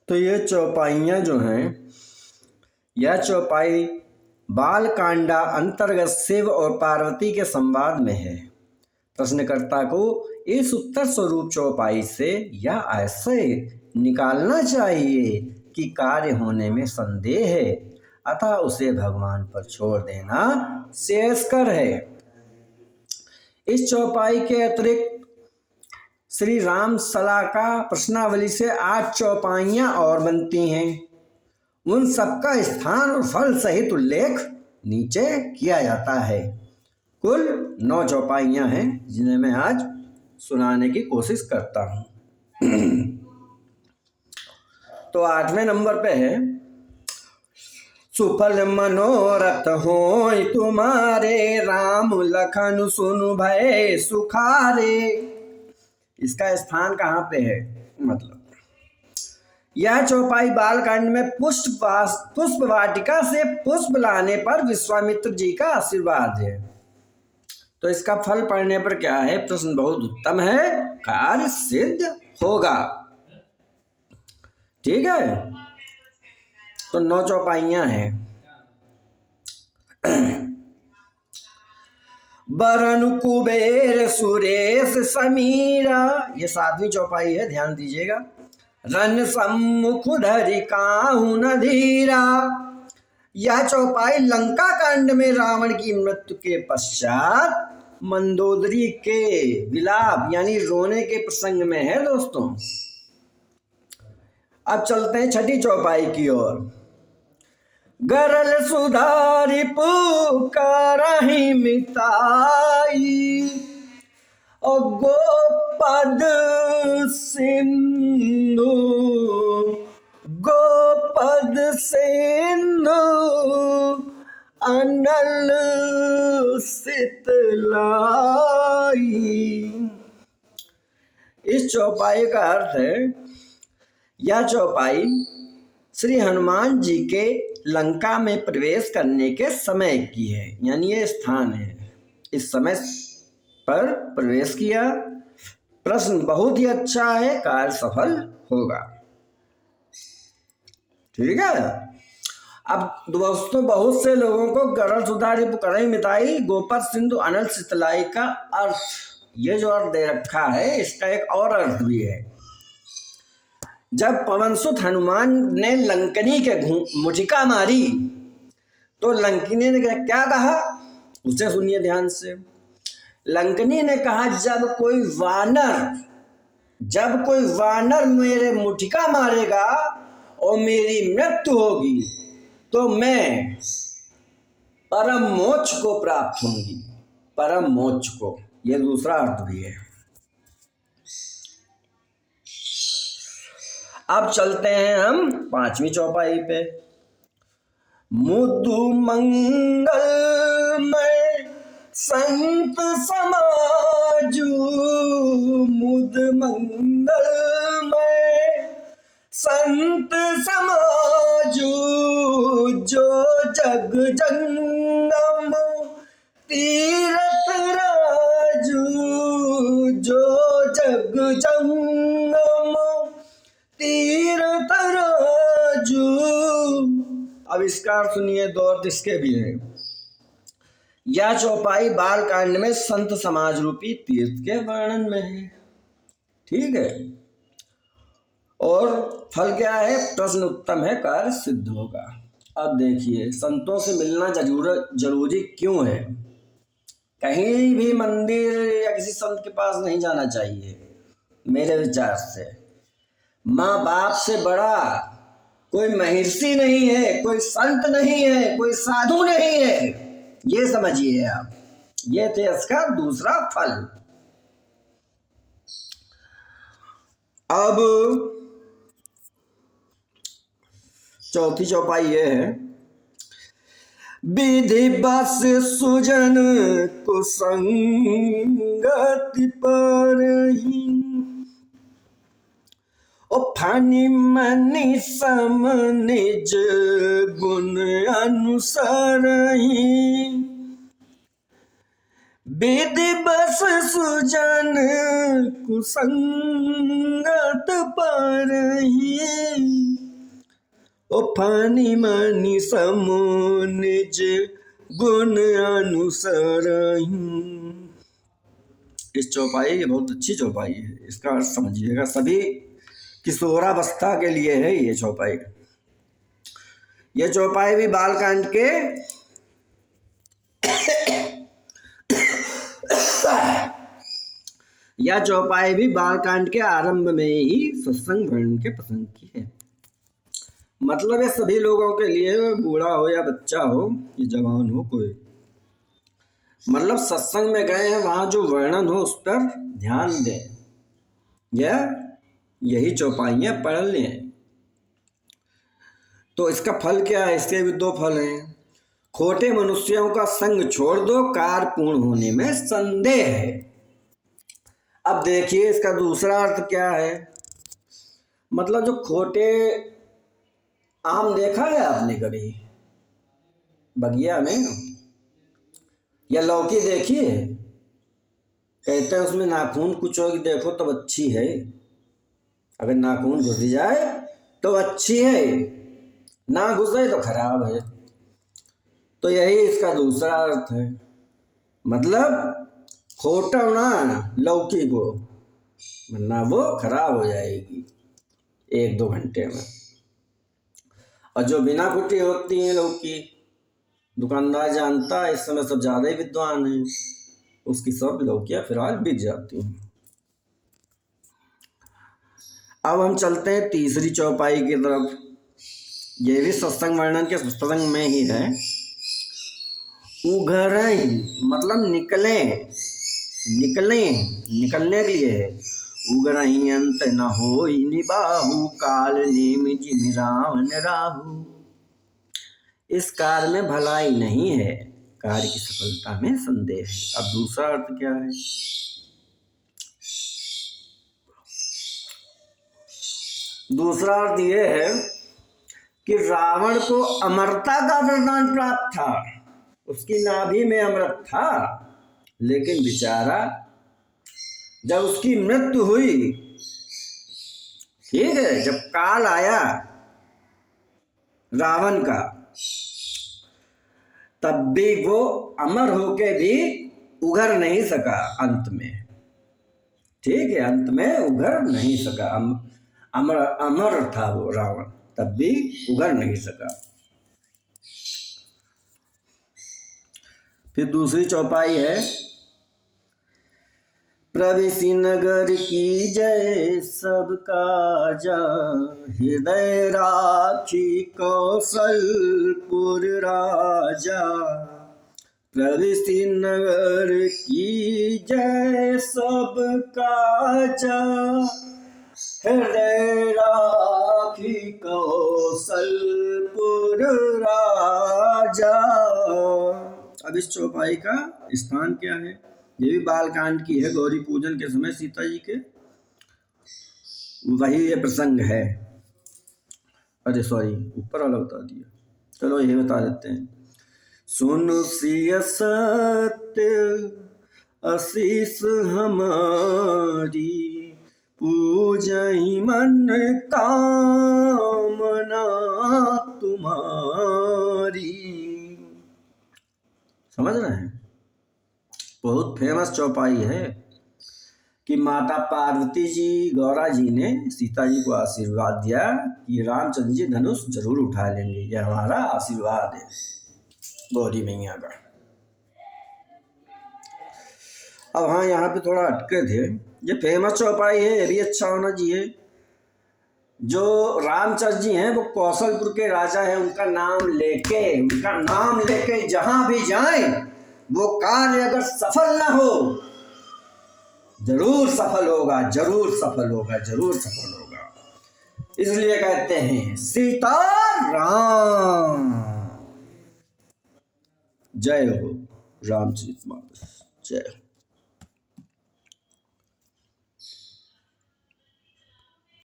तो ये चौपाइयाँ जो हैं, यह चौपाई बालकांडा अंतर्गत शिव और पार्वती के संवाद में है। प्रश्नकर्ता को इस उत्तर स्वरूप चौपाई से यह ऐसे निकालना चाहिए कि कार्य होने में संदेह है, अतः उसे भगवान पर छोड़ देना श्रेयस्कर है। इस चौपाई के अतिरिक्त श्री राम सलाका प्रश्नावली से 8 चौपाइयाँ और बनती हैं। उन सबका स्थान और फल सहित उल्लेख नीचे किया जाता है। कुल 9 चौपाइयाँ हैं जिन्हें मैं आज सुनाने की कोशिश करता हूँ। तो 8वें नंबर पे है, सुफल मनोरथ होय तुम्हारे, राम लखन सुनु भय सुखारे। इसका स्थान कहाँ पे है? मतलब यह चौपाई बालकांड में पुष्प वाटिका से पुष्प लाने पर विश्वामित्र जी का आशीर्वाद है। तो इसका फल पढ़ने पर क्या है? प्रश्न बहुत उत्तम है, कार्य सिद्ध होगा। ठीक है, तो 9 चौपाइयाँ हैं। वरण कुबेर सुरेश समीरा, ये 7वीं चौपाई है, ध्यान दीजिएगा। रन सम्मुख धरि काहू न धीरा, यह चौपाई लंका कांड में रावण की मृत्यु के पश्चात मंदोदरी के विलाप यानी रोने के प्रसंग में है दोस्तों। अब चलते हैं 6ठी चौपाई की ओर। गरल सुधारि पुकारहि मिताई, और गोपद सिंधु अनल शीतलाई। इस चौपाई का अर्थ है, यह चौपाई श्री हनुमान जी के लंका में प्रवेश करने के समय की है, यानी ये स्थान है। इस समय पर प्रवेश किया। प्रश्न बहुत ही अच्छा है, कार्य सफल होगा। ठीक है। अब दोस्तों, बहुत से लोगों को गरल सुधारि पुकारहि मिताई, गोपद सिंधु अनल शीतलाई का अर्थ, ये जो अर्थ दे रखा है, इसका एक और अर्थ भी है। जब पवनसुत हनुमान ने लंकनी के मुटिका मारी तो लंकिनी ने क्या कहा, उसे सुनिए ध्यान से। लंकनी ने कहा, जब कोई वानर मेरे मुटिका मारेगा और मेरी मृत्यु होगी तो मैं परम मोक्ष को प्राप्त होंगी। परम मोक्ष को, यह दूसरा अर्थ भी है। अब चलते हैं हम 5वीं चौपाई पे। मुदु मंगल में संत समाजू, मुद मंगल में संत समाजू, जो जग जंगम तीरथ राजू, जो जग जंगम तीरथ राजू। अब इसका अर्थ सुनिए, दो अर्थ इसके भी हैं। यह चौपाई बालकांड में संत समाज रूपी तीर्थ के वर्णन में है। ठीक है। और फल क्या है? प्रश्न उत्तम है, कार्य सिद्ध होगा। अब देखिए, संतों से मिलना जरूरी क्यों है? कहीं भी मंदिर या किसी संत के पास नहीं जाना चाहिए मेरे विचार से। माँ बाप से बड़ा कोई महर्षि नहीं है, कोई संत नहीं है, कोई साधु नहीं है, ये समझिए आप। ये थे इसका दूसरा फल। अब चौथी चौपाई ये है, विधि बस सुजन कुसंगति परहि, ओ फानी मनि सम निज गुण अनुसरहि। विधि बस सुजन कुसंगत परहि, ओ फनी मनी समो निज गुण अनुसरहि। इस चौपाई, ये बहुत अच्छी चौपाई है, इसका अर्थ समझिएगा। सभी किशोरावस्था के लिए है ये चौपाई। ये चौपाई भी बालकांड के यह चौपाई भी बालकांड के आरंभ में ही सत्संग वर्णन के प्रसंग की है। मतलब ये सभी लोगों के लिए, बूढ़ा हो या बच्चा हो या जवान हो कोई, मतलब सत्संग में गए हैं वहां जो वर्णन हो उस पर ध्यान दें, यही चौपाइयां पढ़ लें। तो इसका फल क्या है? इसके भी 2 फल हैं। खोटे मनुष्यों का संग छोड़ दो, कार्य पूर्ण होने में संदेह है। अब देखिए इसका दूसरा अर्थ क्या है। मतलब जो खोटे आम देखा है आपने कभी बगिया में, या लौकी देखी है? कहते हैं उसमें नाखून कुछ होगी, देखो तब अच्छी है, अगर नाखून घुस जाए तो अच्छी है, ना घुसे तो खराब है। तो यही इसका दूसरा अर्थ है। मतलब खोटा ना लौकी को, वरना वो खराब हो जाएगी 1-2 घंटे में। और जो बिना फूटी होती है लौकी, दुकानदार जानता है, इस समय सब ज्यादा ही विद्वान हैं, उसकी सब लौकियां फिलहाल बिक जाती हैं। अब हम चलते हैं तीसरी चौपाई की तरफ। ये भी सत्संग वर्णन के पुस्तक में ही है। उघरहि मतलब निकलने के लिए है। उघरहि अंत न होई निबाहु, काल नेम जिमि रावण राहु। इस कार्य में भलाई नहीं है, कार्य की सफलता में संदेह है। अब दूसरा अर्थ क्या है? दूसरा अर्थ यह है कि रावण को अमरता का वरदान प्राप्त था, उसकी नाभि में अमृत था, लेकिन बेचारा जब उसकी मृत्यु हुई, ठीक है, जब काल आया रावण का, तब भी वो अमर होके भी उघर नहीं सका अंत में। ठीक है, अंत में उघर नहीं सका। अमर था वो रावण, तब भी उघर नहीं सका। फिर दूसरी चौपाई है। प्रविशि नगर की जय सबका जा, हृदय राखी कौशलपुर राजा। प्रविशि नगर की जय सबका जा, हृदय राखी कौशलपुर राजा। अब इस चौपाई का स्थान क्या है? ये भी बालकांड की है। गौरी पूजन के समय सीता जी के वही ये प्रसंग है। अरे सॉरी, ऊपर वाला बता दिया, चलो यही बता देते हैं। सुन सिय सत्य आशीष हमारी, पूजहि मन कामना तुम्हारी। समझ रहे हैं? बहुत फेमस चौपाई है कि माता पार्वती जी, गौरा जी ने सीता जी को आशीर्वाद दिया कि रामचंद्र जी धनुष जरूर उठा लेंगे, यह हमारा आशीर्वाद है गौरी मैया का। अब हाँ, यहाँ पे थोड़ा अटके थे। ये फेमस चौपाई है, ये भी अच्छा होना चाहिए। जो रामचंद्र जी हैं वो कौशलपुर के राजा हैं, उनका नाम लेके जहां भी जाएं, वो कार्य अगर सफल ना हो, जरूर सफल होगा, जरूर सफल होगा, जरूर सफल होगा। इसलिए कहते हैं सीता राम। जय हो रामचरितमानस, जय हो।